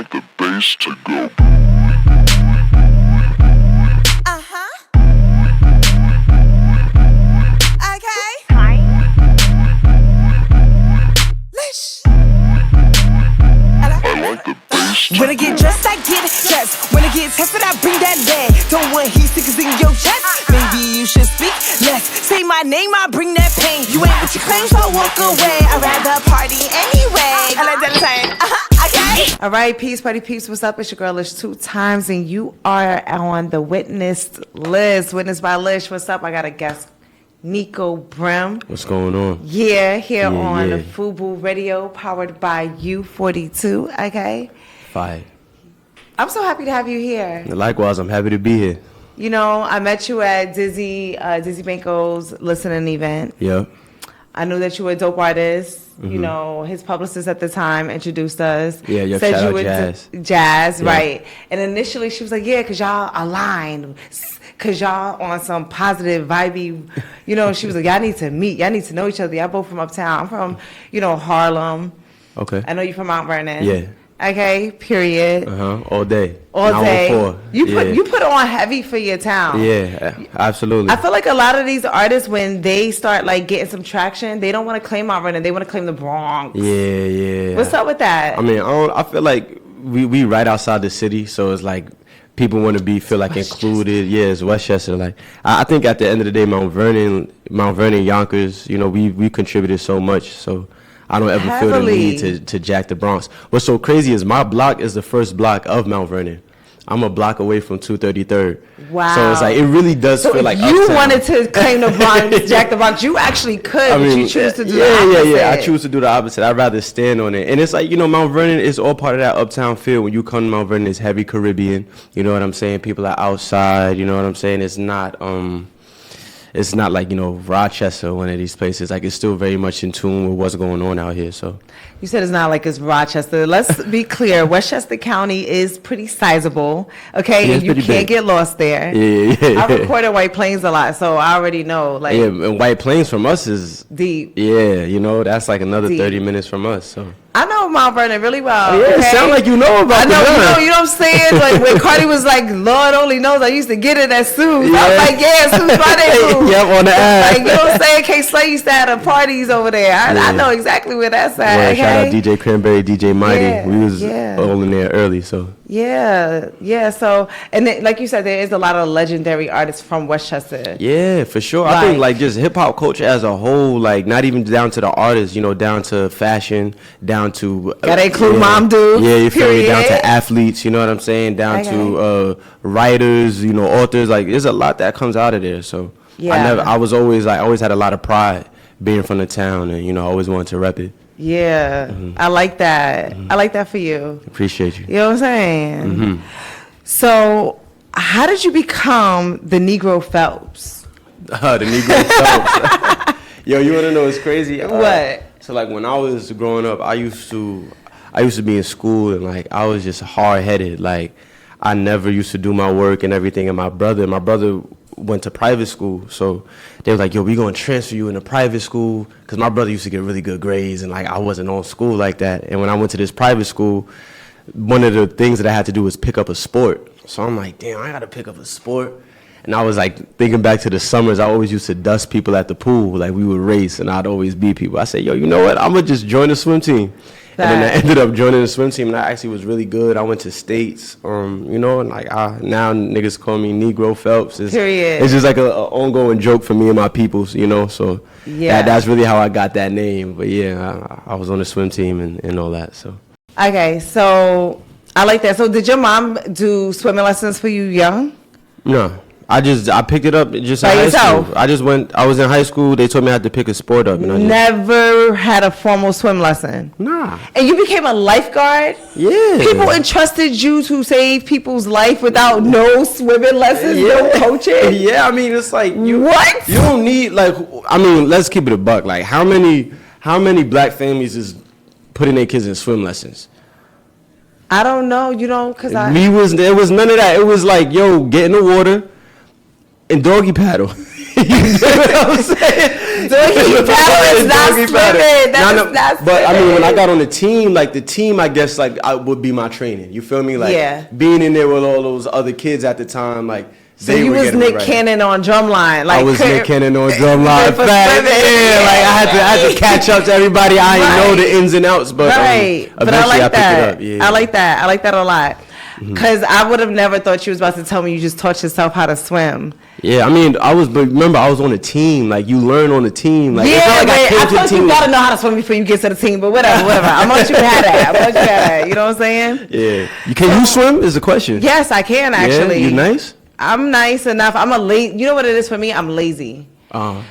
like the bass to go. Okay. Hi. Lish. I like the bass to When I get dressed, I get dressed. When I get tested, I bring that lead. Don't want heat stickers in your chest. Maybe you should speak less. Say my name, I bring that pain. You ain't what you claim, so walk away. I'd rather party anyway. I like that time. Okay. All right, peace, party peeps. What's up? It's your girl Lish 2 times, and you are on the witness list. Witnessed by Lish. What's up? I got a guest, Niko Brim. What's going on? Yeah, here on yeah. FUBURADIO, powered by U42. Okay. Fire. I'm so happy to have you here. Likewise, I'm happy to be here. You know, I met you at Dizzy Banko's listening event. Yep. I knew that you were a dope artist. You know, his publicist at the time introduced us. Yeah, yo, said shout you out were Jazz. Jazz, Yeah. right. And initially she was like, yeah, because y'all aligned. Because y'all on some positive, vibey, you know, she was like, y'all need to meet. Y'all need to know each other. Y'all both from uptown. I'm from, you know, Harlem. Okay. I know you're from Mount Vernon. Yeah. Okay, period. All day. All day. 914. You put on heavy for your town. Yeah, absolutely. I feel like a lot of these artists, when they start like getting some traction, they don't want to claim Mount Vernon. They want to claim the Bronx. Yeah. What's up with that? I mean, I feel like we right outside the city, so it's like people want to feel like included. Yeah, it's Westchester. Like I think at the end of the day, Mount Vernon, Yonkers, you know, we contributed so much. So I don't ever feel the need to jack the Bronx. What's so crazy is my block is the first block of Mount Vernon. I'm a block away from 233rd. Wow. So it's like, it really does so feel like if you uptown. wanted to claim the Bronx, jack the Bronx, you actually could, but you choose to do the opposite. Yeah. I choose to do the opposite. I'd rather stand on it. And it's like, you know, Mount Vernon is all part of that uptown feel. When you come to Mount Vernon, it's heavy Caribbean. You know what I'm saying? People are outside. You know what I'm saying? It's not like, you know, Rochester or one of these places. Like, it's still very much in tune with what's going on out here. So You said it's not like it's Rochester. Let's be clear. Westchester County is pretty sizable, okay? Yeah, and you pretty can't big. get lost there. Yeah. I recorded White Plains a lot, so I already know. Like, Yeah, and White Plains from us is deep. Yeah, you know, that's like another Deep. 30 minutes from us. So I know Mount Vernon really well. yeah, okay? it sound like you know about I know, the you know what I'm saying? Like when Cardi was like, Lord only knows, I used to get it at Sue's. I was Yeah. like, yeah, Sue's Friday food. Yep, on the ass. Like, you know what I'm saying? K-Slay used to have the parties over there. I know exactly where that's at, Well, okay? shout out DJ Cranberry, DJ Mighty. Yeah, We was yeah. all in there early, so Yeah. So, and then, like you said, there is a lot of legendary artists from Westchester. yeah, for sure. I think like just hip hop culture as a whole, like not even down to the artists, you know, down to fashion, down to Gotta include mom dudes. Yeah, you feel me? Down period. to athletes, you know what I'm saying? Down Okay. to writers, you know, authors. Like there's a lot that comes out of there. So Yeah. I was always like, always had a lot of pride being from the town, and you know, I always wanted to rep it. Yeah, I like that. I like that for you. Appreciate you. You know what I'm saying? So, how did you become the Negro Phelps? The Negro Phelps. Yo, you wanna know what's crazy? What? So like when I was growing up, I used to be in school and like I was just hard headed. Like I never used to do my work and everything. And my brother went to private school, so they were like, "Yo, we gonna transfer you into private school," because my brother used to get really good grades and like I wasn't on school like that. And when I went to this private school, one of the things that I had to do was pick up a sport. So I'm like, damn, I gotta pick up a sport. And I was like thinking back to the summers, I always used to dust people at the pool. Like we would race and I'd always beat people. I said, yo, you know what? I'm gonna just join the swim team. And then I ended up joining the swim team and I actually was really good. I went to states, you know, and like now niggas call me Negro Phelps. Period. It's just like a ongoing joke for me and my peoples, you know. So Yeah. that's really how I got that name. But yeah, I was on the swim team and all that. So Okay, so I like that. So, did your mom do swimming lessons for you young? no. I picked it up just By in high yourself? school. I was in high school. They told me I had to pick a sport up. And I just, Never had a formal swim lesson. nah. And you became a lifeguard? Yeah. People entrusted you to save people's life without no swimming lessons, no coaching? Yeah, I mean, it's like What? You don't need I mean, let's keep it a buck. Like how many black families is putting their kids in swim lessons? I don't know, you know, because There was none of that. It was like, yo, get in the water and doggy paddle. You know what I'm saying? Doggy paddle is not Doggy swimming. paddle. That's No, not swimming. but I mean, when I got on the team, like the team, I guess like I would be my training. You feel me? Like Yeah. being in there with all those other kids at the time, like So they you were was getting me Nick right. Cannon on drumline. Like I was Nick Cannon on drumline. For Fact, swimming. yeah, like I had to catch up to everybody. I didn't know the ins and outs, but right. But I eventually like picked that. it up. Yeah. I like that. I like that a lot. Because I would have never thought you was about to tell me you just taught yourself how to swim. Yeah, I mean, but remember, I was on a team. Like, you learn on the team. Like, Yeah, it's not like I I came to the thought team. you gotta know how to swim before you get to the team, but whatever. I'm gonna let you have that. You know what I'm saying? Yeah. Can you swim is the question. Yes, I can actually. Yeah, you nice? I'm nice enough. I'm a lazy. You know what it is for me? I'm lazy.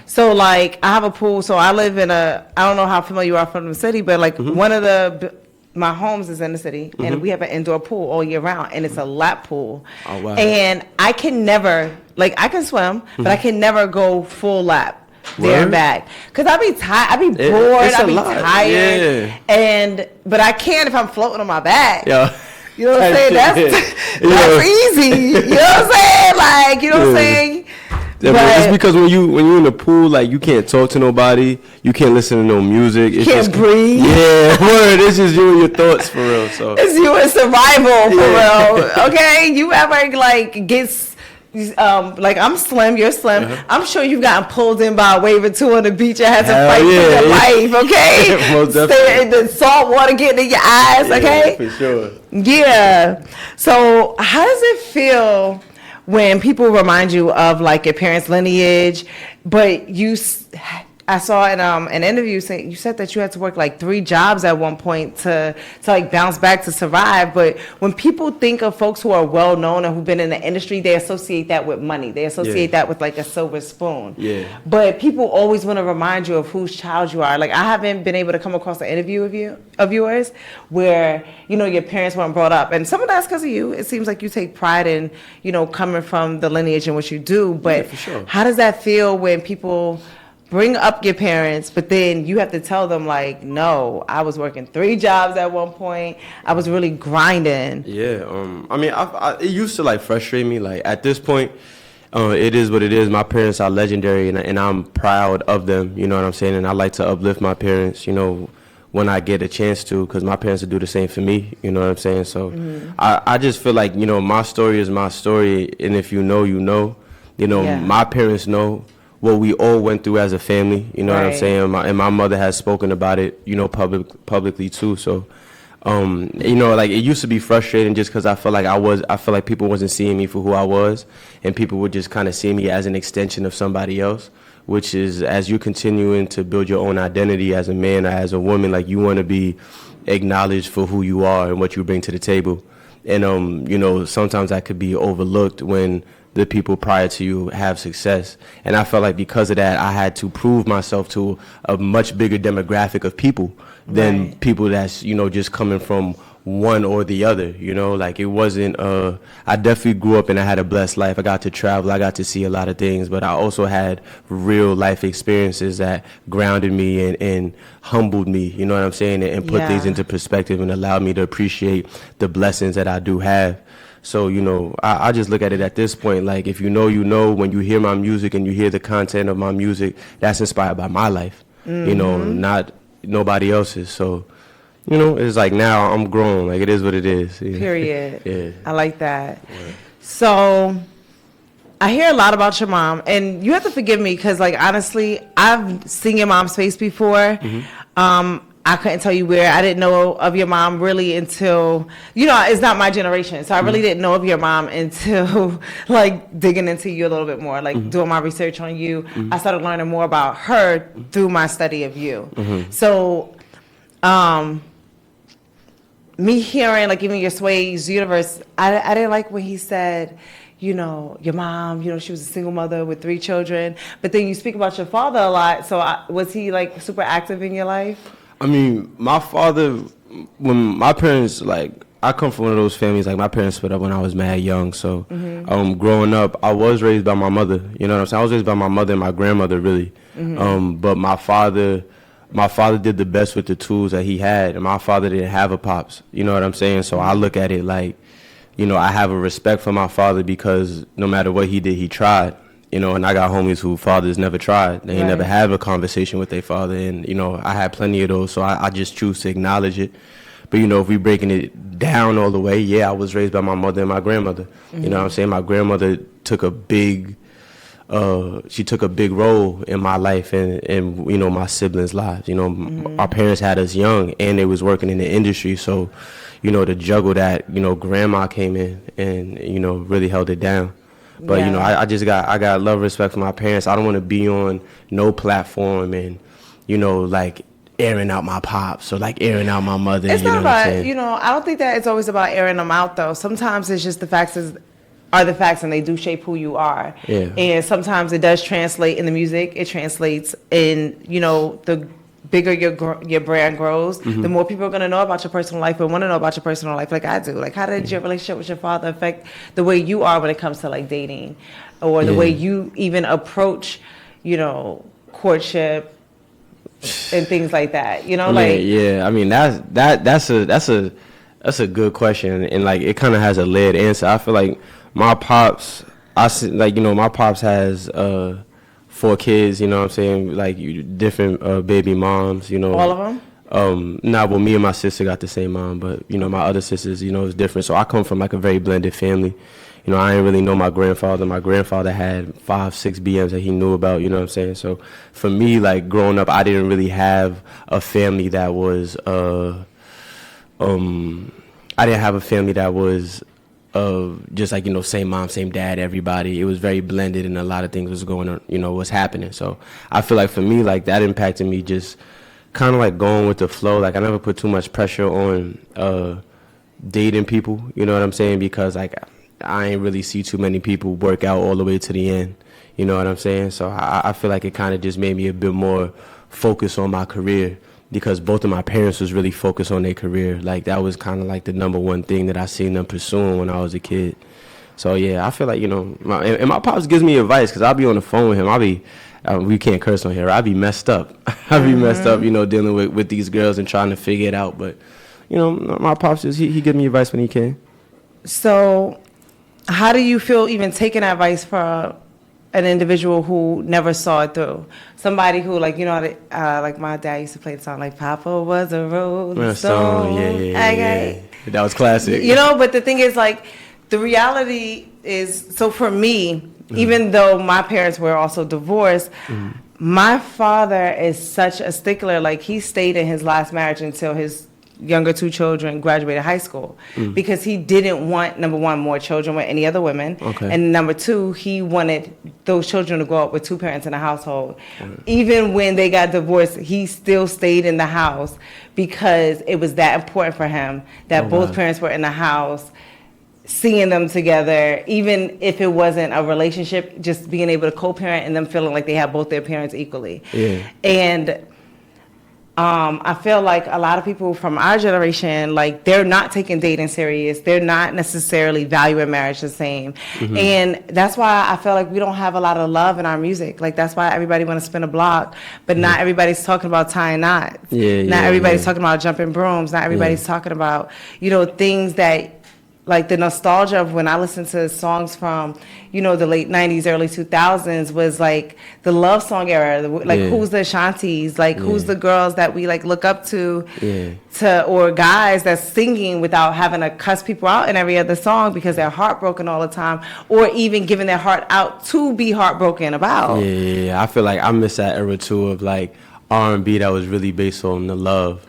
So like, I have a pool. So I live in I don't know how familiar you are from the city, but like one of my homes is in the city, and we have an indoor pool all year round, and it's a lap pool. Oh, wow. And I can never, like, I can swim, but I can never go full lap there and back, cause I be tired, I be bored, I be tired, but I can if I'm floating on my back. Yeah. You know what I'm saying? That's easy. You know what I'm saying? Like, you know what I'm saying? Yeah, but it's because when you in the pool, like, you can't talk to nobody, you can't listen to no music. You can't breathe. Yeah, word. It's just you and your thoughts for real. So it's you in survival for real. Okay, you ever like like, I'm slim, you're slim. I'm sure you've gotten pulled in by a wave or two on the beach and had to fight for your life. Okay, most stay in the salt water getting in your eyes. Okay, for sure. Yeah. So how does it feel when people remind you of like your parents' lineage, but I saw in an interview you said that you had to work like 3 jobs at one point to like bounce back to survive. But when people think of folks who are well known and who've been in the industry, they associate that with money. They associate that with like a silver spoon. Yeah. But people always want to remind you of whose child you are. Like, I haven't been able to come across an interview of yours where, you know, your parents weren't brought up, and some of that's because of you. It seems like you take pride in, you know, coming from the lineage in which you do. But for sure. How does that feel when people bring up your parents, but then you have to tell them, like, no, I was working 3 jobs at one point. I was really grinding. Yeah. I mean, it used to like frustrate me. Like, at this point, it is what it is. My parents are legendary, and I'm proud of them. You know what I'm saying? And I like to uplift my parents, you know, when I get a chance to, because my parents will do the same for me. You know what I'm saying? So I just feel like, you know, my story is my story, and if you know, you know. You know, my parents know what we all went through as a family, you know what I'm saying? And my mother has spoken about it, you know, publicly too. So, you know, like, it used to be frustrating just because I feel like people wasn't seeing me for who I was, and people would just kind of see me as an extension of somebody else, which is, as you continuing to build your own identity as a man or as a woman, like, you want to be acknowledged for who you are and what you bring to the table. And, you know, sometimes that could be overlooked when the people prior to you have success. And I felt like because of that, I had to prove myself to a much bigger demographic of people than people that's, you know, just coming from one or the other, you know. Like, it wasn't, I definitely grew up and I had a blessed life. I got to travel, I got to see a lot of things, but I also had real life experiences that grounded me and humbled me, you know what I'm saying, and put things into perspective and allowed me to appreciate the blessings that I do have. So, you know, I just look at it at this point, like, if you know, you know, when you hear my music and you hear the content of my music, that's inspired by my life, you know, not nobody else's. So, you know, it's like, now I'm grown, like, it is what it is. Period. Yeah. I like that. Yeah. So I hear a lot about your mom, and you have to forgive me because, like, honestly, I've seen your mom's face before. I couldn't tell you where. I didn't know of your mom really until, you know, it's not my generation. So I really didn't know of your mom until, like, digging into you a little bit more, like, doing my research on you. I started learning more about her through my study of you. So, me hearing, like, even your Sway's Universe, I didn't like when he said, you know, your mom, you know, she was a single mother with 3 children. But then you speak about your father a lot. So was he, like, super active in your life? I mean, my father, when my parents, like, I come from one of those families, like, my parents split up when I was mad young. So, growing up, I was raised by my mother, you know what I'm saying? I was raised by my mother and my grandmother, really. But my father did the best with the tools that he had, and my father didn't have a pops, you know what I'm saying? So I look at it like, you know, I have a respect for my father because no matter what he did, he tried. You know, and I got homies who fathers never tried. They ain't Right. never have a conversation with their father. And, you know, I had plenty of those, so I just choose to acknowledge it. But, you know, if we breaking it down all the way, yeah, I was raised by my mother and my grandmother. You know what I'm saying? My grandmother took a big role in my life and you know, my siblings' lives. You know, our parents had us young and they was working in the industry. So, you know, to juggle that, you know, grandma came in and, you know, really held it down. But, you know, I got love and respect for my parents. I don't want to be on no platform and, you know, like airing out my pops or like airing out my mother. It's you know not what I'm about, saying? you know, I don't think that it's always about airing them out, though. Sometimes it's just the facts are the facts, and they do shape who you are. Yeah. And sometimes it does translate in the music. It translates in, you know, the bigger your brand grows, the more people are going to know about your personal life and want to know about your personal life, like I do. Like, how did your relationship with your father affect the way you are when it comes to, like, dating, or the way you even approach, you know, courtship and things like that, you know? I mean, that's a good question, and like it kind of has a layered answer. I feel like my pops, my pops has 4 kids, you know what I'm saying, like different baby moms, you know. All of them? Well, me and my sister got the same mom, but you know, my other sisters, you know, it's different. So I come from like a very blended family. You know, I didn't really know my grandfather. My grandfather had 5, 6 BMs that he knew about, you know what I'm saying? So for me, like growing up, I didn't really have a family that was, I didn't have a family that was just like, you know, same mom, same dad, everybody. It was very blended and a lot of things was going on, you know, was happening. So I feel like for me, like that impacted me just kind of like going with the flow. Like I never put too much pressure on dating people, you know what I'm saying? Because like I ain't really see too many people work out all the way to the end, you know what I'm saying? So I feel like it kind of just made me a bit more focused on my career, because both of my parents was really focused on their career. Like that was kind of like the number one thing that I seen them pursuing when I was a kid. So yeah, I feel like, you know, my pops gives me advice, because I'll be on the phone with him. We can't curse on here. I'll be messed up. I'll be messed up, you know, dealing with these girls and trying to figure it out. But, you know, my pops, he gives me advice when he can. So how do you feel even taking advice from an individual who never saw it through? Somebody who, like, you know, like my dad used to play the song, like, Papa was a rolling stone. Yeah. That was classic. You know, but the thing is, like, the reality is, so for me, even though my parents were also divorced, my father is such a stickler. Like, he stayed in his last marriage until his younger 2 children graduated high school, because he didn't want, number one, more children with any other women, and number 2, he wanted those children to grow up with 2 parents in the household. Even when they got divorced, he still stayed in the house because it was that important for him that both parents were in the house, seeing them together, even if it wasn't a relationship, just being able to co-parent and them feeling like they have both their parents equally. And I feel like a lot of people from our generation, like, they're not taking dating serious. They're not necessarily valuing marriage the same. And that's why I feel like we don't have a lot of love in our music. Like, that's why everybody want to spin a block, but not everybody's talking about tying knots. Not everybody's talking about jumping brooms. Not everybody's talking about, you know, things that, like, the nostalgia of when I listened to songs from, you know, the late 90s, early 2000s was like the love song era. Like, who's the Ashantis? Like, who's the girls that we, like, look up to, or guys that's singing without having to cuss people out in every other song because they're heartbroken all the time, or even giving their heart out to be heartbroken about. I feel like I miss that era too of like R&B that was really based on the love.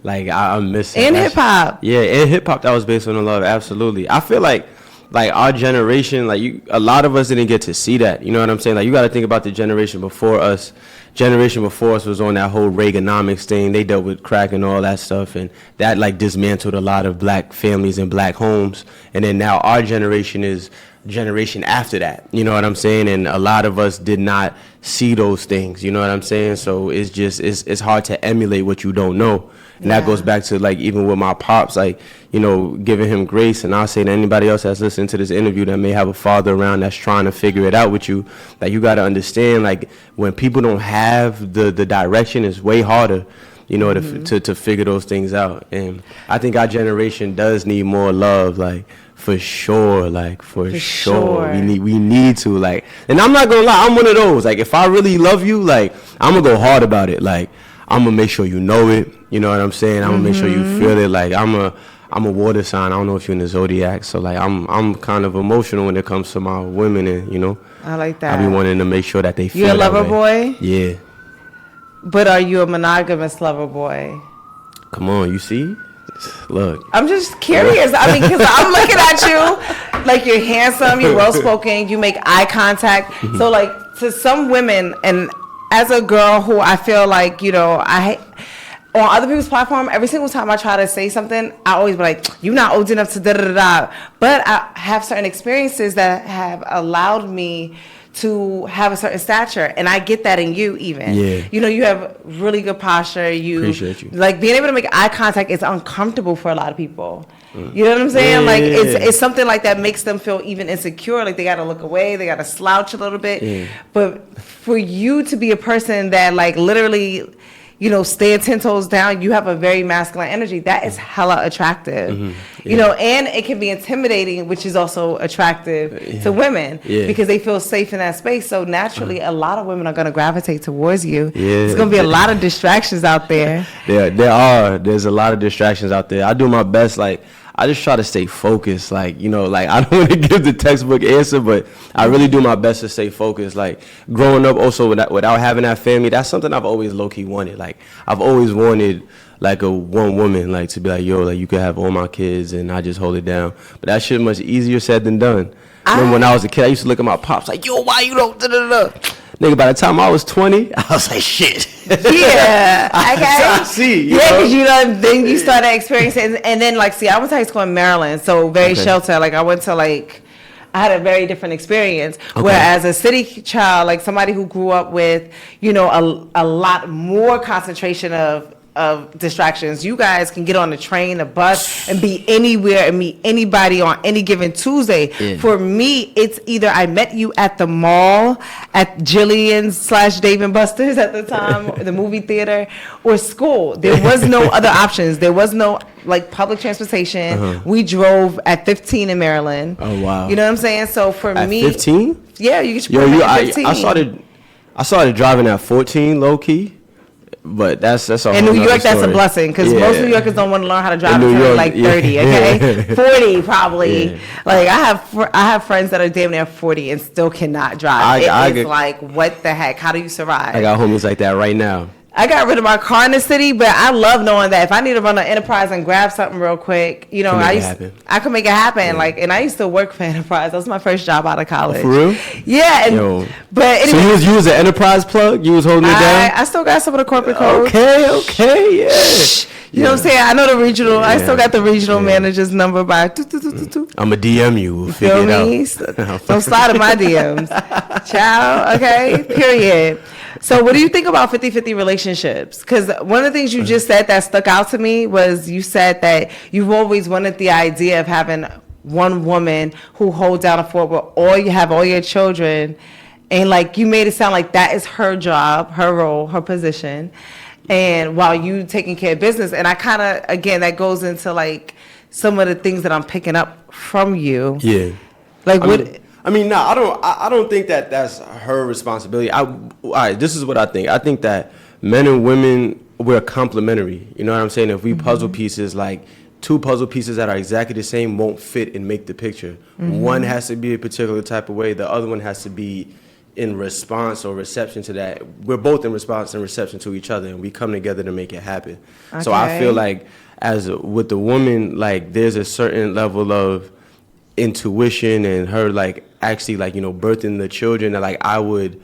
Like I miss and hip hop. And hip hop that was based on the love. Absolutely. I feel like our generation, like a lot of us didn't get to see that. You know what I'm saying? Like, you got to think about the generation before us. Generation before us was on that whole Reaganomics thing. They dealt with crack and all that stuff, and that like dismantled a lot of black families and black homes. And then now our generation is generation after that. You know what I'm saying? And a lot of us did not see those things. You know what I'm saying? So it's just it's hard to emulate what you don't know. And that goes back to, like, even with my pops, like, you know, giving him grace. And I'll say to anybody else that's listening to this interview that may have a father around that's trying to figure it out with you, that you got to understand, like, when people don't have the direction, it's way harder. you know, to figure those things out. And I think our generation does need more love, like, for sure, like, for sure. We need to, like, and I'm not gonna lie, I'm one of those, like, if I really love you, like, I'm gonna go hard about it, like, I'm gonna make sure you know it, you know what I'm saying? I'm gonna make sure you feel it, like, I'm a water sign. I don't know if you're in the zodiac, so like I'm kind of emotional when it comes to my women, and you know, I like that. I be wanting to make sure that they feel. You a lover boy? Yeah. But are you a monogamous lover boy? Come on, you see? Look. I'm just curious. I mean, because I'm looking at you, like you're handsome, you're well spoken, you make eye contact. So like to some women, and as a girl who I feel like, you know, on other people's platform, every single time I try to say something, I always be like, you're not old enough to da-da-da-da. But I have certain experiences that have allowed me to have a certain stature, and I get that in you even. Yeah. You know, you have really good posture. Appreciate you. Like, being able to make eye contact is uncomfortable for a lot of people. You know what I'm saying? Like, it's something like that makes them feel even insecure. Like, they got to look away. They got to slouch a little bit. Yeah. But for you to be a person that, like, literally, you know, stand 10 toes down, you have a very masculine energy. That is hella attractive. You know, and it can be intimidating, which is also attractive to women because they feel safe in that space. So naturally, a lot of women are going to gravitate towards you. There's going to be a lot of distractions out there. There's a lot of distractions out there. I do my best, like, I just try to stay focused, like, you know, like, I don't want to give the textbook answer, but I really do my best to stay focused. Like, growing up also without having that family, that's something I've always low-key wanted. Like, I've always wanted, like, a one woman, like, to be like, yo, like, you could have all my kids and I just hold it down. But that shit much easier said than done. Remember when I was a kid, I used to look at my pops like, yo, why you don't da-da-da? Nigga, by the time I was 20, I was like, shit. Yeah, I see. Because then you started experiencing, and then, like, see, I went to high school in Maryland, so very sheltered. Like, I went to, like, I had a very different experience. Whereas a city child, like somebody who grew up with, you know, a lot more concentration of distractions. You guys can get on a train, a bus, and be anywhere and meet anybody on any given Tuesday. Yeah. For me, it's either I met you at the mall, at Jillian's / Dave and Buster's at the time, the movie theater, or school. There was no other options. There was no, like, public transportation. We drove at 15 in Maryland. Oh, wow. You know what I'm saying? So for at me... 15? Yeah, you get your at 15. I started driving at 14, low-key. But that's a in New York, story. That's a blessing, because most New Yorkers don't want to learn how to drive until they're like 30, okay? 40 probably. Like, I have friends that are damn near 40 and still cannot drive. It's like, what the heck? How do you survive? I got homies like that right now. I got rid of my car in the city, but I love knowing that if I need to run an Enterprise and grab something real quick, you know, I could make it happen. Yeah. Like, and I used to work for Enterprise. That was my first job out of college. Oh, for real? Yeah. And, but anyway, so you was an Enterprise plug? You was holding it down? I still got some of the corporate codes. Okay, yeah. You know what I'm saying? I know the regional. I still got the regional manager's number by. I'm a DM you. We'll figure it out. Don't slide in my DMs. Ciao. Okay. Period. So what do you think about 50-50 relationships? Because one of the things you just said that stuck out to me was you said that you've always wanted the idea of having one woman who holds down a fort where you have all your children, and like you made it sound like that is her job, her role, her position, and while you taking care of business. And I kind of, again, that goes into like some of the things that I'm picking up from you. Yeah. Like I don't think that that's her responsibility. All right, this is what I think. I think that men and women, we're complementary. You know what I'm saying? If we puzzle pieces, like two puzzle pieces that are exactly the same won't fit and make the picture. One has to be a particular type of way. The other one has to be in response or reception to that. We're both in response and reception to each other, and we come together to make it happen. Okay. So I feel like with the woman, like there's a certain level of intuition and her like actually like, you know, birthing the children, that like I would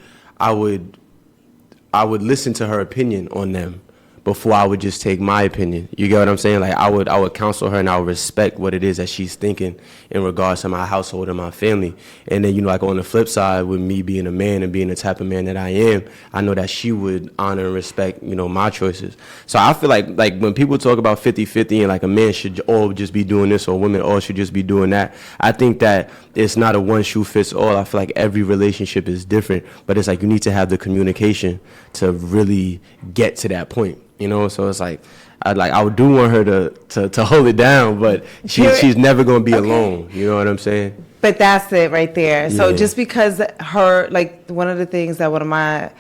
listen to her opinion on them before I would just take my opinion. You get what I'm saying? Like I would counsel her, and I would respect what it is that she's thinking in regards to my household and my family. And then, you know, like on the flip side, with me being a man and being the type of man that I am, I know that she would honor and respect, you know, my choices. So I feel like when people talk about 50-50 and like a man should all just be doing this or women all should just be doing that, I think that it's not a one shoe fits all. I feel like every relationship is different, but it's like you need to have the communication to really get to that point. you know. So it's like I would do want her to hold it down, but she's never gonna be alone. You know what I'm saying? But that's it right there. So Yeah. just because her, like, one of the things that one of my,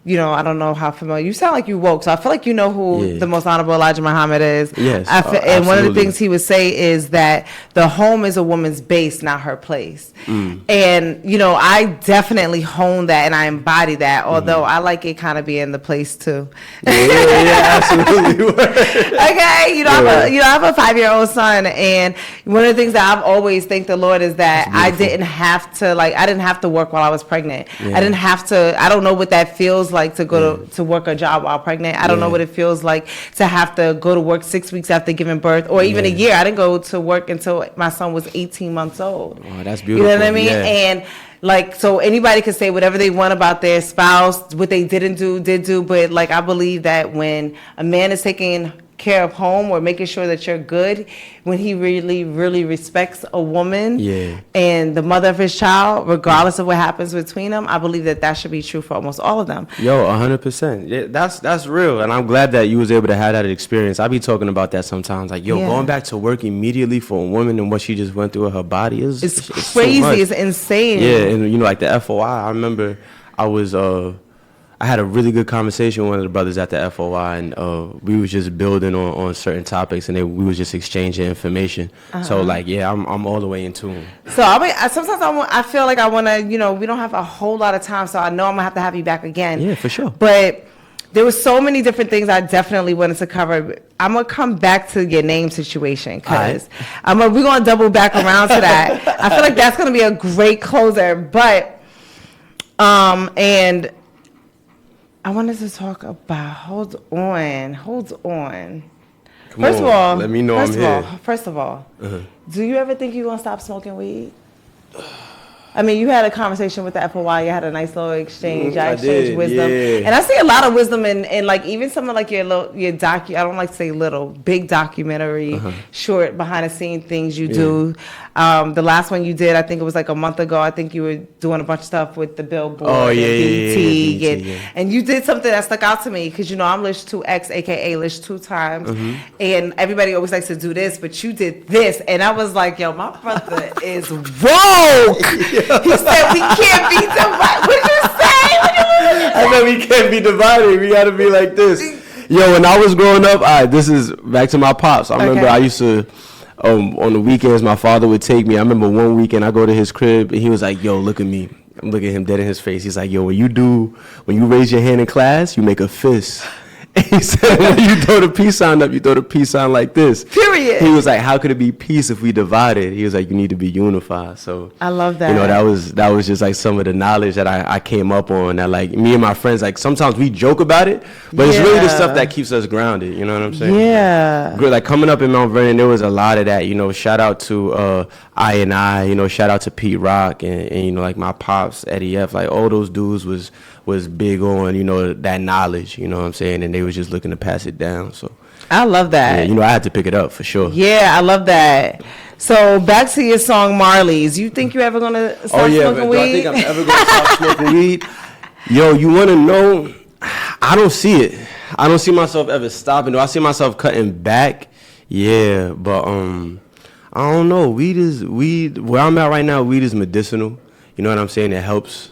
you know, I don't know how familiar, you sound like you woke, so I feel like you know who the most honorable Elijah Muhammad is. Yes, and one of the absolutely. things he would say is that the home is a woman's base, not her place. And, you know, I definitely hone that and I embody that, although I like it kind of being the place too. Yeah, absolutely. Okay, you know, I have a 5-year-old son, and one of the things that I've always thanked the Lord is that I didn't have to work while I was pregnant. Yeah. I didn't have to. I don't know what that feels like to go to work a job while pregnant. I don't know what it feels like to have to go to work 6 weeks after giving birth, or even a year. I didn't go to work until my son was 18 months old. Oh, that's beautiful. You know what I mean? Yeah. And like, so anybody could say whatever they want about their spouse, what they did do, but like, I believe that when a man is taking care of home or making sure that you're good, when he really, really respects a woman and the mother of his child, regardless of what happens between them, I believe that that should be true for almost all of them. Yo, 100%. Yeah, that's real, and I'm glad that you was able to have that experience. I be talking about that sometimes, like, going back to work immediately for a woman and what she just went through with her body is It's so crazy. much. It's insane. Yeah, and you know, like the FOI, I remember I had a really good conversation with one of the brothers at the FOI, and we was just building on certain topics, and we was just exchanging information. So like, I'm all the way in tune. So I mean, sometimes I feel like I want to, you know, we don't have a whole lot of time, so I know I'm gonna have you back again. Yeah, for sure. But there was so many different things I definitely wanted to cover. I'm gonna come back to your name situation because we're gonna double back around to that. I feel like that's gonna be a great closer. But and I wanted to talk about. Hold on. First of all, let me know I'm here. First of all, do you ever think you're gonna stop smoking weed? I mean, you had a conversation with the FOI. You had a nice little exchange. I exchanged wisdom, and I see a lot of wisdom in like even some of like your docu. I don't like to say little, big documentary, short behind the scene things you do. The last one you did, I think it was like a month ago. I think you were doing a bunch of stuff with the Billboard, BT, and you did something that stuck out to me because you know I'm Lish 2X, aka Lish 2 times, and everybody always likes to do this, but you did this, and I was like, yo, my brother is woke. He said we can't be divided. What did you say? I know we can't be divided. We gotta be like this. Yo, when I was growing up, this is back to my pops. I remember I used to, on the weekends, my father would take me. I remember one weekend I go to his crib and he was like, yo, look at me. I'm looking at him dead in his face. He's like, yo, when you raise your hand in class, you make a fist. And he said, when you throw the peace sign up, you throw the peace sign like this. Period. He was like, how could it be peace if we divided? He was like, you need to be unified. So I love that. You know, that was just like some of the knowledge that I came up on. That like me and my friends, like sometimes we joke about it, but it's really the stuff that keeps us grounded. You know what I'm saying? Yeah. Like coming up in Mount Vernon, there was a lot of that. You know, shout out to I. You know, shout out to Pete Rock and you know like my pops, Eddie F. Like all those dudes was big on, you know, that knowledge, you know what I'm saying? And they was just looking to pass it down. So I love that. Yeah, you know, I had to pick it up for sure. Yeah, I love that. So back to your song Marley's. You think you're ever gonna stop smoking weed? Do I think I'm ever gonna stop smoking weed? Yo, you wanna know? I don't see it. I don't see myself ever stopping. Do I see myself cutting back? Yeah, but I don't know. Weed where I'm at right now, weed is medicinal. You know what I'm saying? It helps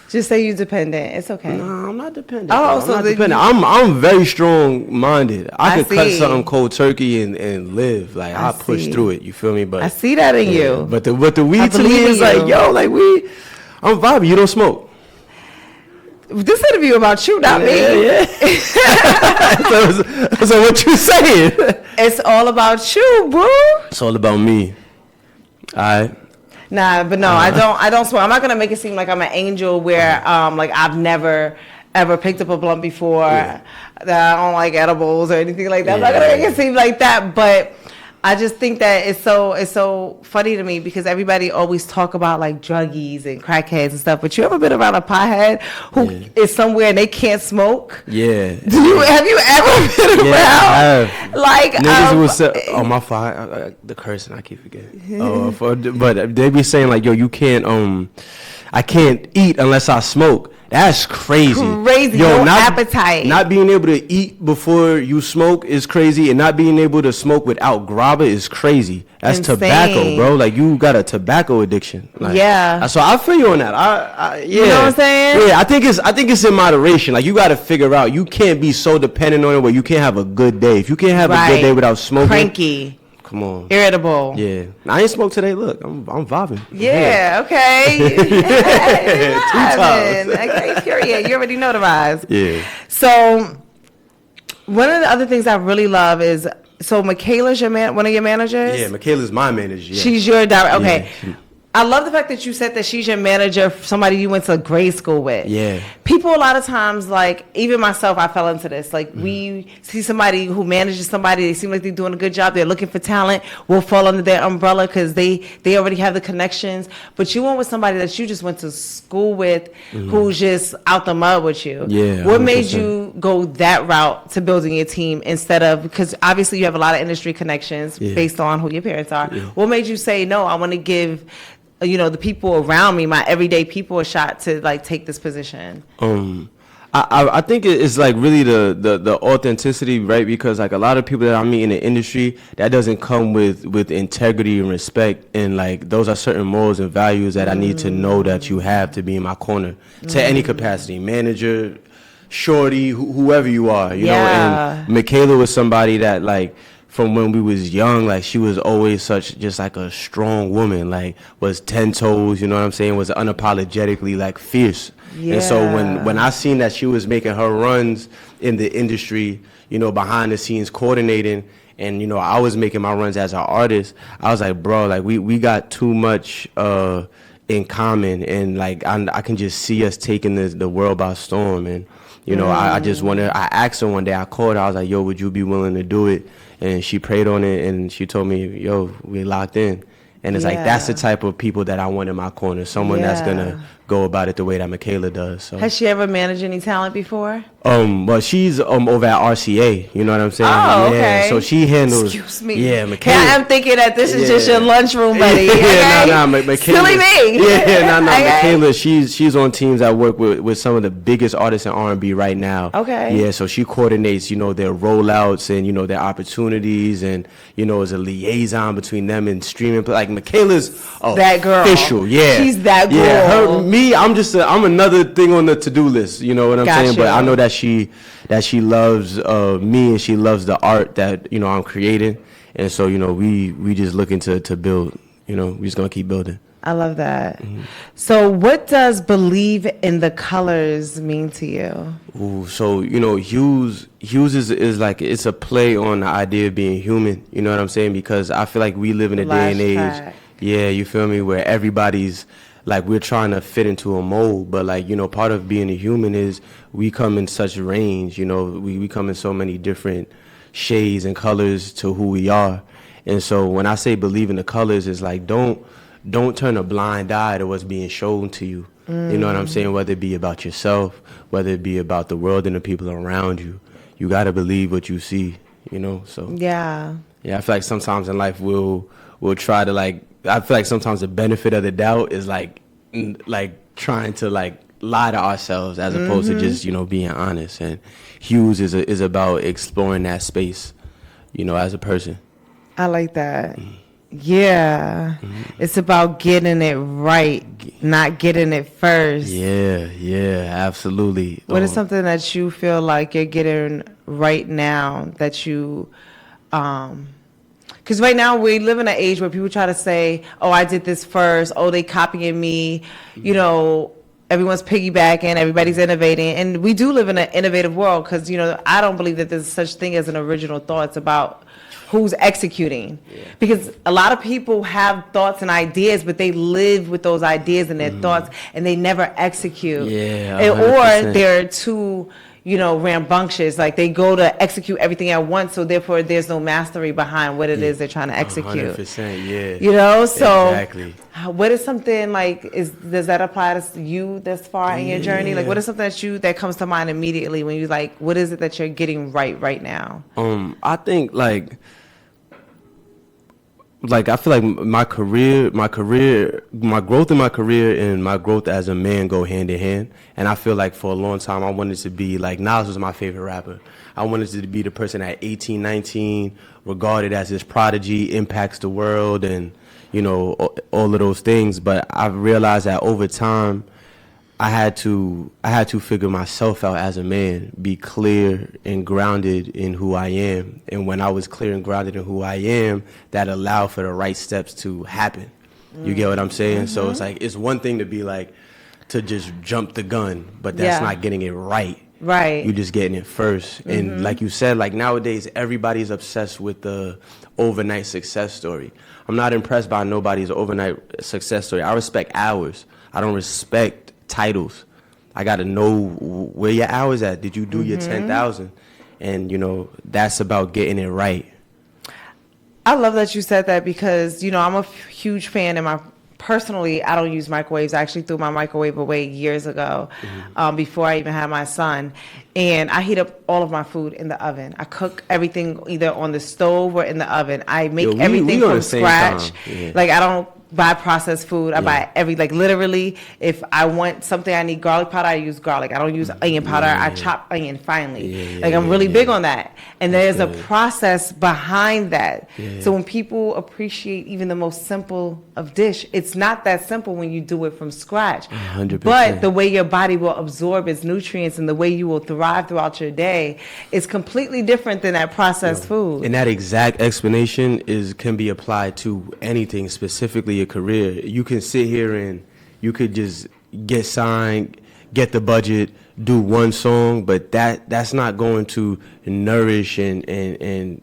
just say you're dependent. It's okay. No, I'm not dependent. Oh, I'm so not dependent. I'm very strong minded. I could cut see. something cold turkey and live. Like I push through it. You feel me? But I see that in you. But the weed I to me believe in is like, you. yo, like I'm vibing. You don't smoke. This interview about you, not me. Yeah. so what you saying? It's all about you, bro. It's all about me. All right. Nah, but no, I don't smoke. I'm not gonna make it seem like I'm an angel where like I've never ever picked up a blunt before, that I don't like edibles or anything like that. I'm not gonna make it seem like that, but I just think that it's so funny to me because everybody always talk about like druggies and crackheads and stuff, but you ever been around a pothead who is somewhere and they can't smoke? Yeah. Have you ever been around? I have. Like niggas will say, "Oh my fault," the cursing I keep forgetting. But they be saying like, "Yo, you can't I can't eat unless I smoke." That's crazy. Crazy. No appetite. Not being able to eat before you smoke is crazy, and not being able to smoke without grabba is crazy. That's Insane. tobacco, bro. Like, you got a tobacco addiction. Like, yeah. So I feel you on that. Yeah. You know what I'm saying? Yeah, I think it's in moderation. Like, you got to figure out. You can't be so dependent on it where you can't have a good day. If you can't have a good day without smoking, cranky. Come on. Irritable. Yeah. I ain't smoked today. Look, I'm vibing. Yeah, okay. Times. Okay, period. You already know the rise. Yeah. So, one of the other things I really love is, so Michaela's one of your managers? Yeah, Michaela's my manager. Yeah. She's your director. Okay. Yeah. I love the fact that you said that she's your manager, somebody you went to grade school with. Yeah. People a lot of times, like, even myself, I fell into this. Like, we see somebody who manages somebody, they seem like they're doing a good job, they're looking for talent, we'll fall under their umbrella because they already have the connections. But you went with somebody that you just went to school with, who's just out the mud with you. Yeah. What 100%. made you go that route to building your team instead of, because obviously you have a lot of industry connections based on who your parents are. Yeah. What made you say, no, I want to give, the people around me, my everyday people, a shot to, like, take this position? I think it's like really the authenticity, right? Because, like, a lot of people that I meet in the industry, that doesn't come with integrity and respect, and, like, those are certain morals and values that I need to know that you have to be in my corner to any capacity, manager, shorty, whoever you are, you know. And Michaela was somebody that, like, from when we was young, like, she was always such just like a strong woman, like, was 10 toes, you know what I'm saying, was unapologetically, like, fierce. Yeah. And so when I seen that she was making her runs in the industry, behind the scenes coordinating, and, I was making my runs as an artist, I was like, bro, like, we got too much in common, and, like, I can just see us taking the world by storm. And, I just I asked her one day, I called her, I was like, yo, would you be willing to do it? And she prayed on it, and she told me, yo, we locked in. And it's like, that's the type of people that I want in my corner, someone that's going to go about it the way that Michaela does. So. Has she ever managed any talent before? Well, she's over at RCA, you know what I'm saying? Oh, okay. So she handles. Excuse me. Yeah, Michaela. I'm thinking that this is just your lunchroom buddy. Michaela. Silly me. Michaela, she's on teams that work with some of the biggest artists in R&B right now. Okay. Yeah, so she coordinates, their rollouts and, their opportunities, and, is a liaison between them and streaming. Like, Michaela's that girl. Official, yeah. She's that girl. Yeah, I'm another thing on the to-do list, you know what I'm saying? But I know that she loves me, and she loves the art that, I'm creating. And so, we just looking to build, we just going to keep building. I love that. So what does believe in the colors mean to you? Ooh, so, hues is like, it's a play on the idea of being human, you know what I'm saying? Because I feel like we live in a day and age, yeah, you feel me, where everybody's, like, we're trying to fit into a mold, but, like, part of being a human is we come in such range, we come in so many different shades and colors to who we are. And so when I say believe in the colors, it's like, don't turn a blind eye to what's being shown to you. You know what I'm saying? Whether it be about yourself, whether it be about the world and the people around you, you got to believe what you see, so. Yeah, I feel like sometimes in life we'll try to, like, I feel like sometimes the benefit of the doubt is like trying to, like, lie to ourselves as opposed to just, being honest. And Hues is about exploring that space, as a person. I like that. Yeah. It's about getting it right, not getting it first. Yeah, absolutely. What is something that you feel like you're getting right now that you, because right now we live in an age where people try to say, oh, I did this first. Oh, they copying me. Everyone's piggybacking. Everybody's innovating. And we do live in an innovative world because, I don't believe that there's such thing as an original thought. It's about who's executing. Because a lot of people have thoughts and ideas, but they live with those ideas and their thoughts, and they never execute. Or they're too rambunctious, like they go to execute everything at once, so therefore there's no mastery behind what it is they're trying to execute. 100%, so exactly. What is something like, does that apply to you this far in your journey? Like, what is something that comes to mind immediately when you, like, what is it that you're getting right now? I think, like, like I feel like my growth in my career and my growth as a man go hand in hand. And I feel like for a long time I wanted to be like, Nas was my favorite rapper. I wanted to be the person at 18, 19, regarded as this prodigy, impacts the world, and you know, all of those things. But I've realized that over time I had to figure myself out as a man, be clear and grounded in who I am. And when I was clear and grounded in who I am, that allowed for the right steps to happen. You get what I'm saying? So it's like, it's one thing to be like, to just jump the gun, but that's not getting it right. Right. You just getting it first. And like you said, like nowadays, everybody's obsessed with the overnight success story. I'm not impressed by nobody's overnight success story. I respect hours. I don't respect titles. I got to know where your hours at. Did you do your 10,000? And, you know, that's about getting it right. I love that you said that because, you know, I'm a huge fan personally, I don't use microwaves. I actually threw my microwave away years ago, before I even had my son. And I heat up all of my food in the oven. I cook everything either on the stove or in the oven. I make everything from scratch. Yeah. Like, I don't buy processed food. I buy literally, if I want something, I need garlic powder, I use garlic. I don't use onion powder. I chop onion finely. I'm really big on that. And there's a process behind that. So when people appreciate even the most simple of dish, it's not that simple when you do it from scratch. 100%. But the way your body will absorb its nutrients and the way you will thrive throughout your day is completely different than that processed food. And that exact explanation can be applied to anything, specifically your career. You can sit here and you could just get signed, get the budget, do one song, but that's not going to nourish and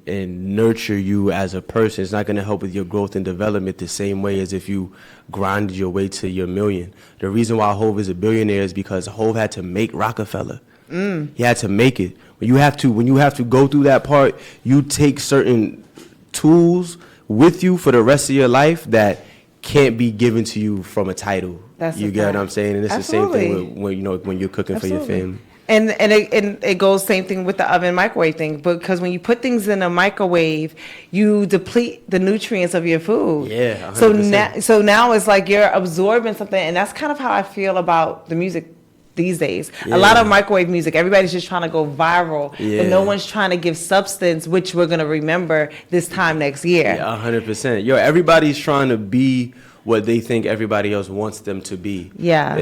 nurture you as a person. It's not going to help with your growth and development the same way as if you grinded your way to your million. The reason why Hov is a billionaire is because Hov had to make Rockefeller. He had to make it. When you have to go through that part, you take certain tools with you for the rest of your life that can't be given to you from a title. You get what I'm saying? And it's the same thing when you're cooking for your family. And it goes same thing with the oven microwave thing, because when you put things in a microwave, you deplete the nutrients of your food. Yeah, 100%. So now it's like you're absorbing something, and that's kind of how I feel about the music these days. A lot of microwave music, everybody's just trying to go viral, but no one's trying to give substance, which we're going to remember this time next year. Yeah, 100%. Yo, everybody's trying to be what they think everybody else wants them to be. Yeah.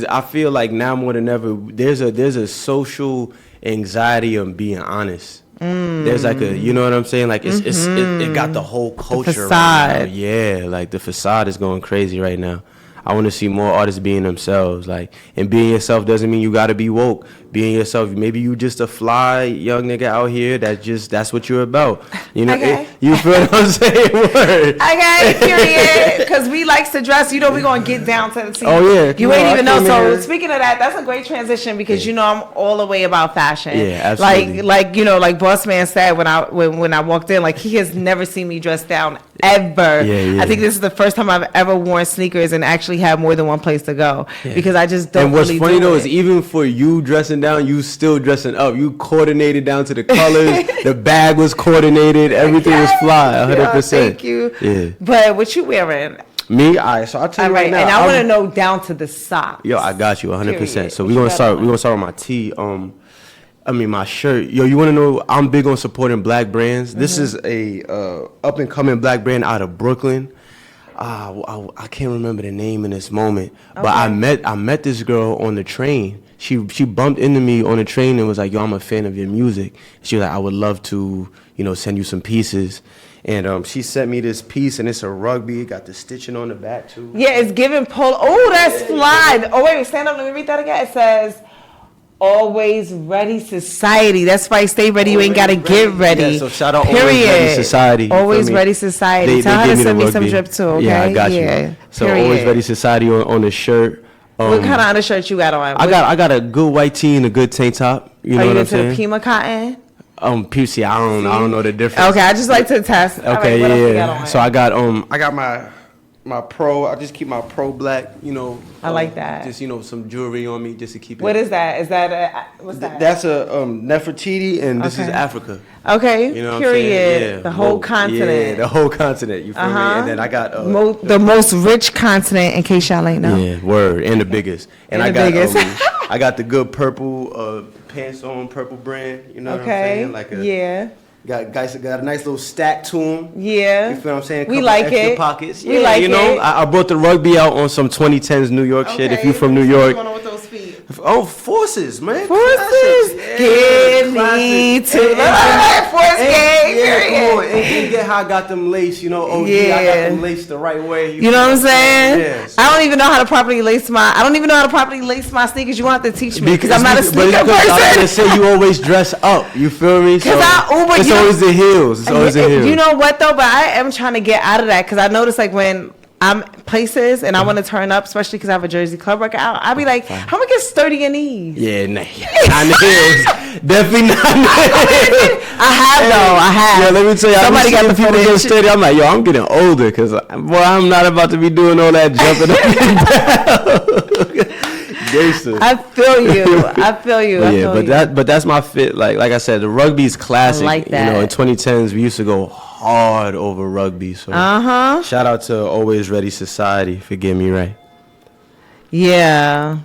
I feel like now more than ever, there's a social anxiety on being honest. There's like you know what I'm saying? Like it got the whole culture. The facade. Right now. Yeah, like the facade is going crazy right now. I want to see more artists being themselves. Like, and being yourself doesn't mean you got to be woke. Being yourself, maybe you just a fly young nigga out here that's what you're about. You know, you feel what I'm saying? Word. Okay, period. Because we likes to dress. You know, we're going to get down to the scene. Oh, yeah. You ain't even know. So, speaking of that, that's a great transition because, you know, I'm all the way about fashion. Yeah, absolutely. Like you know, like Boss Man said when I walked in, like, he has never seen me dressed down ever. I think this is the first time I've ever worn sneakers and actually have more than one place to go because I just don't. And what's funny though is even for you dressing down, you still dressing up. You coordinated down to the colors. The bag was coordinated. Everything was fly. 100%. Thank you. Yeah. But what you wearing? Me, so I'll tell you right now. And I want to know down to the socks. Yo, I got you 100%. So we're gonna start with my tee. My shirt. Yo, you want to know? I'm big on supporting black brands. This is a up and coming black brand out of Brooklyn. I can't remember the name in this moment, but I met this girl on the train. She bumped into me on the train and was like, "Yo, I'm a fan of your music." She was like, "I would love to, send you some pieces." And she sent me this piece, and it's a rugby. It got the stitching on the back too. Yeah, it's giving polo. Oh, that's fly. Oh wait, stand up. Let me read that again. It says, "Always Ready Society." That's why stay ready. You ain't got to get ready. Yeah, so shout out Always Ready Society. Always Ready Society. Tell her to send me some drip too, okay? Yeah, I got you. So Always Ready Society on the shirt. What kind of undershirt you got on? I got a good white tee and a good tank top. You know what I'm saying? Are you into the Pima cotton? PC, I don't know the difference. Okay, I just like to test. Okay, right, yeah. So I got my my pro. I just keep my pro black. I like that. Just some jewelry on me just to keep it. What is that? Is that what's that? That's a Nefertiti, and this is Africa. Okay. You know what Period. I'm saying? Yeah. The whole continent. Yeah, the whole continent. You feel me? And then I got the most rich continent, in case y'all ain't know. Yeah, word, and the biggest. And I the got biggest. I got the good purple pants on, purple brand. You know what I'm saying? Like Got a nice little stack to them. Yeah. You feel what I'm saying? We like extra it. Pockets. We like it. I brought the rugby out on some 2010s New York shit. If you from New York. What's going on with those feet? Oh, Forces, man. Forces. Yeah, Give me to Force game. Yeah, come on. And get how I got them laced, I got them laced the right way. You know what I'm saying? Yeah, so. I don't even know how to properly lace my sneakers. You want to teach me because I'm not a sneaker person. I was gonna say you always dress up. You feel me? Because I Uber. It's always the heels. It's always the heels. You know what though? But I am trying to get out of that because I notice like when I'm places and I want to turn up, especially because I have a Jersey club workout, I'll be like, how am I get sturdy in these? Yeah, nah. Not heels. Definitely not. I have. Yeah, let me tell you. Somebody got the people footage. get steady. I'm like, I'm getting older because, I'm not about to be doing all that jumping up and down. Gangster. I feel you. But that's my fit. Like I said, the rugby's classic. I like that. In 2010s, we used to go hard over rugby. So shout out to Always Ready Society for getting me right. Yeah.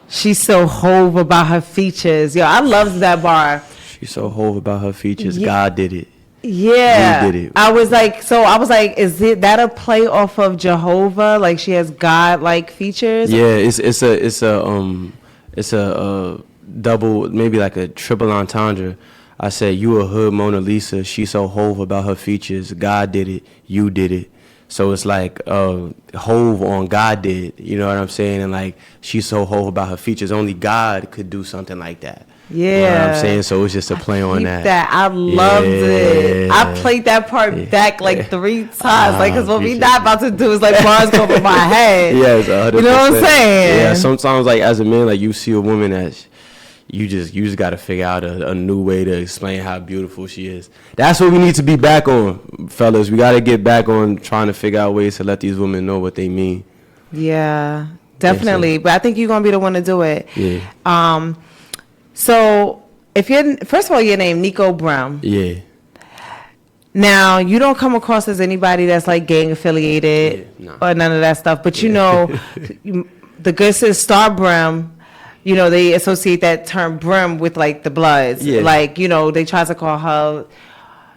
She's so hove about her features. Yo, I love that bar. She's so hove about her features. God did it. Yeah. You did it. I was like, is that a play off of Jehovah? Like she has God-like features? Yeah, it's a double, maybe like a triple entendre. I said, you a hood Mona Lisa. She so hove about her features. God did it. You did it. So it's like hove on God did. You know what I'm saying? And like she's so hove about her features. Only God could do something like that. Yeah. You know what I'm saying? So it's just a play on that. I loved it. I played that part back like 3 times. Like, because what we not about to do is like bars go over my head. Yes, 100%. You know what I'm saying? Yeah, sometimes like as a man, like you see a woman that you just got to figure out a new way to explain how beautiful she is. That's what we need to be back on, fellas. We got to get back on trying to figure out ways to let these women know what they mean. Yeah, definitely. But I think you're going to be the one to do it. Yeah. So if first of all, your name Niko Brim. Yeah. Now, you don't come across as anybody that's like gang affiliated or none of that stuff. But the good sis Star Brim, they associate that term Brim with like the Bloods. Yeah. Like, they try to call her,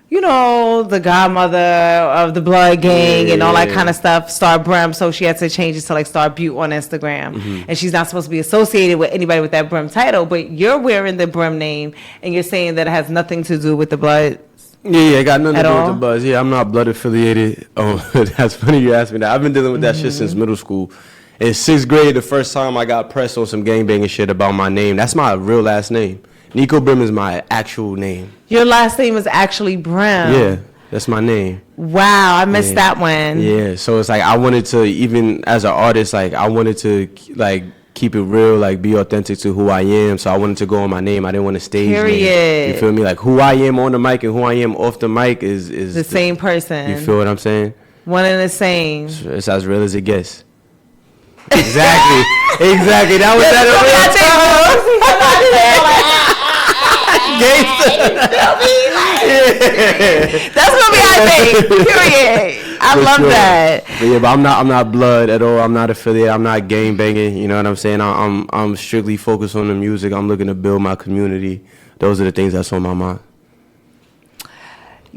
the godmother of the Blood gang and all that kind of stuff, Star Brim. So she had to change it to like Star Butte on Instagram. Mm-hmm. And she's not supposed to be associated with anybody with that Brim title. But you're wearing the Brim name and you're saying that it has nothing to do with the Blood. Yeah, it got nothing to do with the Bloods. Yeah, I'm not blood affiliated. That's funny you asked me that. I've been dealing with that shit since middle school. In 6th grade, the first time I got pressed on some gangbanging shit about my name. That's my real last name. Niko Brim is my actual name. Your last name is actually Brim. Yeah, that's my name. Wow, I missed that one. Yeah, so it's like I wanted to, even as an artist, like I wanted to like keep it real, like be authentic to who I am. So I wanted to go on my name. I didn't want to stage name. You feel me? Like who I am on the mic and who I am off the mic is the same person. You feel what I'm saying? One and the same. It's as real as it gets. Exactly. That was that. That's gonna be our thing. Period. I love that. But I'm not blood at all. I'm not affiliated. I'm not gang banging. You know what I'm saying? I'm strictly focused on the music. I'm looking to build my community. Those are the things that's on my mind.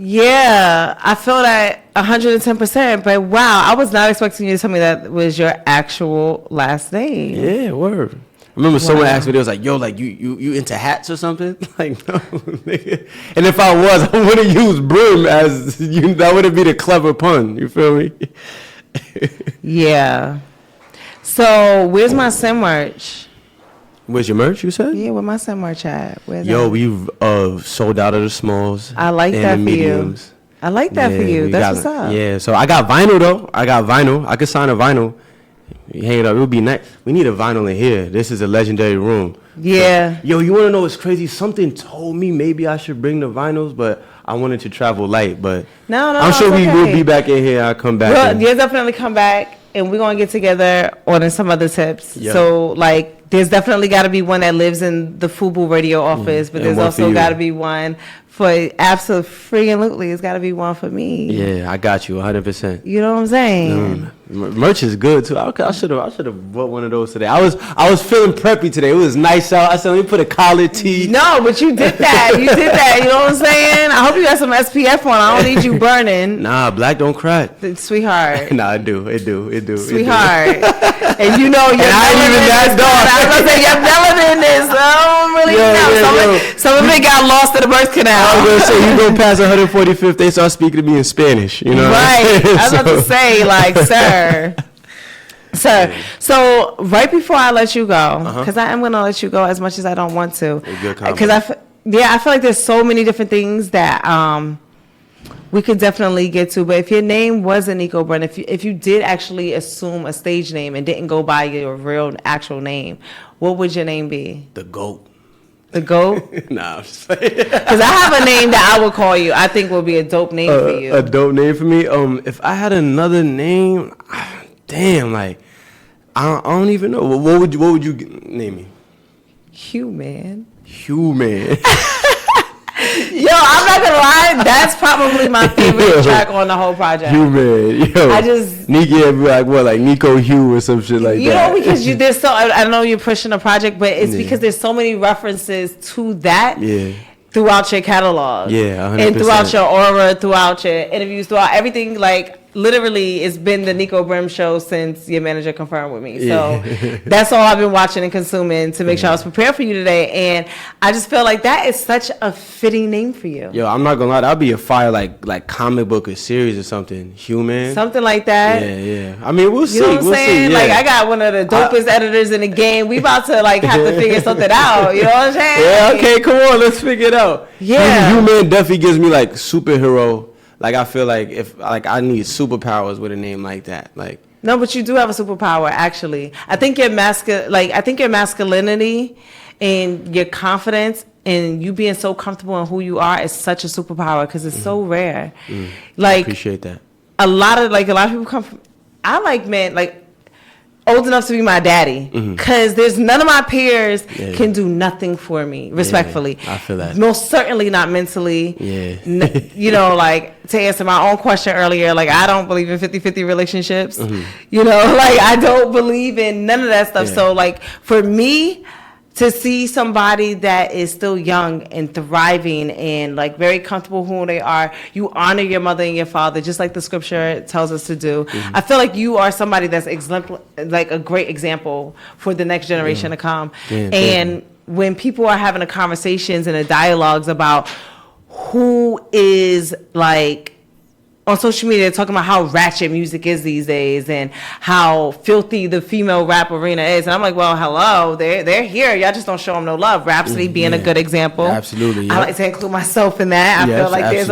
Yeah, I feel that 110%. But wow, I was not expecting you to tell me that was your actual last name. Yeah, word. I remember someone asked me, they was like, yo, like you into hats or something? Like, no, nigga. And if I was, I would have used Brim as that would have been a clever pun. You feel me? Yeah. So where's my Sim merch? Where's your merch, you said? Yeah, where my Sim merch at? We've sold out of the smalls. I like and that the for mediums. You. I like that for you. That's what's up. Yeah, so I got vinyl though. I could sign a vinyl. Hang it up. It would be nice. We need a vinyl in here. This is a legendary room. Yeah. So, yo, you want to know what's crazy? Something told me maybe I should bring the vinyls, but I wanted to travel light, but No, I'm sure it's we okay. will be back in here. I'll come back. Well, and- you'll definitely come back, and we're gonna get together on some other tips. Yeah. So, like, there's definitely got to be one that lives in the FUBU radio office, but and there's one for also you. got to be one for absolutely. It's got to be one for me. Yeah, I got you 100%. You know what I'm saying? Merch is good too. I should have bought one of those today. I was feeling preppy today. It was nice out. I said, let me put a collar tee. No, but you did that. You did that. You know what I'm saying? I hope you got some SPF on. I don't need you burning. Nah, black don't crack. Sweetheart. Nah, it do. It do. Sweetheart. And you know your And I ain't even that dark. I was gonna say your melanin is I don't really Yo, know. yo. Some of it got lost in the birth canal. I was gonna say you go past 145th, they start speaking to me in Spanish. You know, Right. what I'm I was about to So- say, like, sir. So right before I let you go, because I am gonna let you go as much as I don't want to, A good comment. because I feel like there's so many different things that we could definitely get to. But if your name wasn't Niko Brim, if you did actually assume a stage name and didn't go by your real actual name, what would your name be? The GOAT. The GOAT? Nah, I'm just saying. Because I have a name that I would call you. I think would be a dope name for you. A dope name for me. If I had another name, damn, like I don't even know. What would you name me? Human. Human. Yo, I'm not gonna lie. That's probably my favorite track on the whole project. Human. Yo. I just- Niki be like what, like Niko Hugh or some shit like You that. know, because there's so I know you're pushing a project, but it's Yeah. because there's so many references to that. Yeah. Throughout your catalog, Yeah, 100%. and throughout your aura, throughout your interviews, throughout everything, like literally, it's been the Niko Brim show since your manager confirmed with me. So that's all I've been watching and consuming to make sure I was prepared for you today. And I just feel like that is such a fitting name for you. Yo, I'm not gonna lie, that'd be a fire like comic book or series or something. Human. Something like that. Yeah. I mean, we'll see. You know what I'm we'll saying? see. Yeah. Like, I got one of the dopest editors in the game. We about to, like, have to figure something out. You know what I'm saying? Yeah, okay, come on, let's figure it out. Yeah. Human definitely gives me like superhero. Like I feel like if like I need superpowers with a name like that. Like No, but you do have a superpower, actually. I think your masculinity and your confidence and you being so comfortable in who you are is such a superpower because it's so rare. I Like, appreciate that. a lot of people come from, I like men, like, old enough to be my daddy because there's none of my peers can do nothing for me, respectfully. I feel that. Most certainly not mentally. Yeah. You know, like, to answer my own question earlier, like, I don't believe in 50-50 relationships. You know, like, I don't believe in none of that stuff. Yeah. So, like, for me to see somebody that is still young and thriving and like very comfortable who they are, you honor your mother and your father just like the scripture tells us to do. I feel like you are somebody that's like a great example for the next generation to come. Yeah, and when people are having the conversations and the dialogues about who is like on social media talking about how ratchet music is these days and how filthy the female rap arena is. And I'm like, well, hello, they're here. Y'all just don't show them no love. Rhapsody being a good example. Yeah, absolutely. I Yep. like to include myself in that. I Yes, feel like there's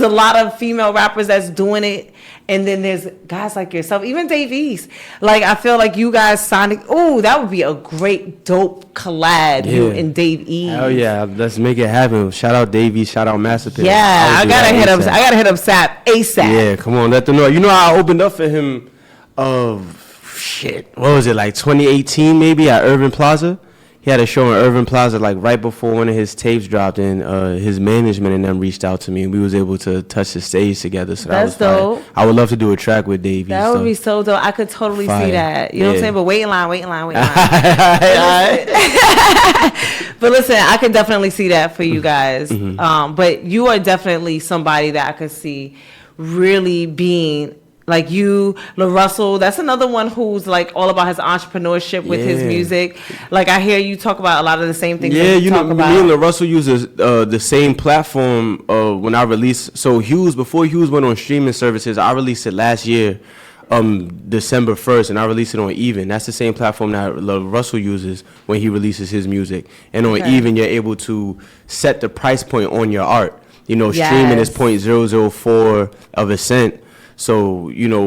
a lot of female rappers that's doing it. And then there's guys like yourself, even Dave East. Like, I feel like you guys sounding, oh, that would be a great, dope collab, you and Dave East. Hell yeah, let's make it happen. Shout out Davey, shout out Masterpiece. Yeah, I gotta hit up Sap ASAP. Yeah, come on, let them know. You know, I opened up for him what was it, like 2018 maybe at Urban Plaza? He had a show in Urban Plaza like right before one of his tapes dropped, and his management and them reached out to me, and we was able to touch the stage together. So That's that was dope. fire. I would love to do a track with Davey. That would be so dope. I could totally Fire. see that. You know what I'm Yeah. saying? But wait in line. But listen, I could definitely see that for you guys. But you are definitely somebody that I could see really being like you, LaRussell. That's another one who's like all about his entrepreneurship with his Yeah. music. Like I hear you talk about a lot of the same things. Yeah, that you know, talk about. me and LaRussell use the same platform when I released. So before Hughes went on streaming services, I released it last year, December 1st, and I released it on Even. That's the same platform that LaRussell uses when he releases his music. And on Even, you're able to set the price point on your art. You know, streaming is Yes. 0.004 of a cent. So, you know,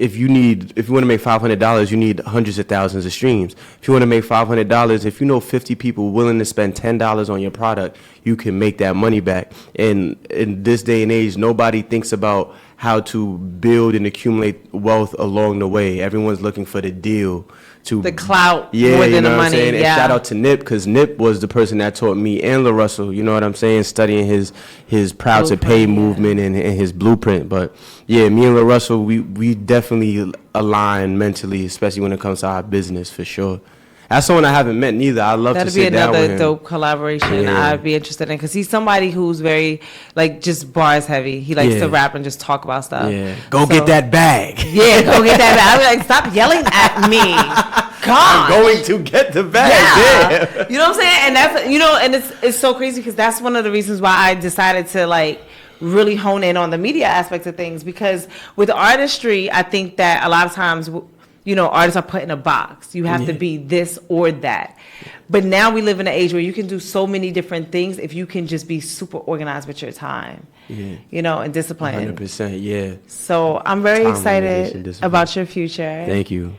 if you want to make $500, you need hundreds of thousands of streams. If you want to make $500, if you know 50 people willing to spend $10 on your product, you can make that money back. And in this day and age, nobody thinks about how to build and accumulate wealth along the way. Everyone's looking for the deal. The clout yeah, more than you know the what I'm money. saying? And Yeah. shout out to Nip, because Nip was the person that taught me and LaRussell, you know what I'm saying, studying his Proud to Pay Blueprint, yeah. movement and his blueprint. But yeah, me and LaRussell, we definitely align mentally, especially when it comes to our business, for sure. That's someone I haven't met neither. I'd love to That'd be sit down with another him. dope collaboration Yeah. I'd be interested in, because he's somebody who's very, like, just bars heavy. He likes Yeah. to rap and just talk about stuff. Yeah, go So- get that bag. Yeah, go get that bag. I'm like, stop yelling at me. I'm God. going to get the bag. Yeah. You know what I'm saying? And that's, you know, and it's so crazy, because that's one of the reasons why I decided to, like, really hone in on the media aspect of things, because with artistry, I think that a lot of times, you know, artists are put in a box. You have to be this or that. But now we live in an age where you can do so many different things if you can just be super organized with your time, you know, and disciplined. 100%, yeah. So I'm very Time management, excited discipline. about your future. Thank you.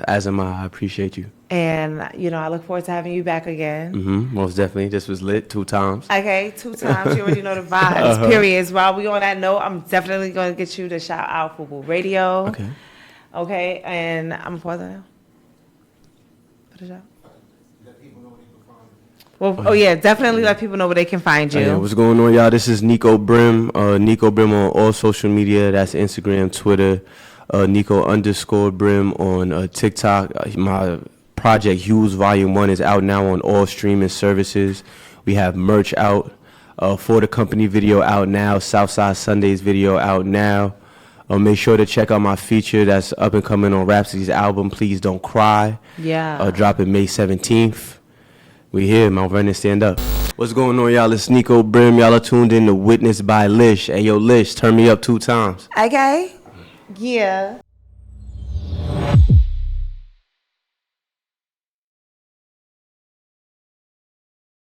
As am I appreciate you. And, you know, I look forward to having you back again. Most definitely. This was lit 2 times. Okay, 2 times. You already know the vibes, periods. While we on that note, I'm definitely going to get you to shout out FUBURADIO. Okay. Okay, and I'm going to pause it now. Put it out. Well, oh yeah, definitely let people know where they can find you. Yeah, what's going on, y'all? This is Niko Brim. Niko Brim on all social media. That's Instagram, Twitter. Niko_Brim on TikTok. My project Hughes Volume 1 is out now on all streaming services. We have merch out. For the company video out now. Southside Sundays video out now. Make sure to check out my feature that's up and coming on Rhapsody's album, Please Don't Cry. Yeah. Dropping May 17th. We here, Mount Vernon, stand up. What's going on, y'all? It's Niko Brim. Y'all are tuned in to Witnessed by Lish. Hey, yo, Lish, turn me up 2 times. Okay. Yeah.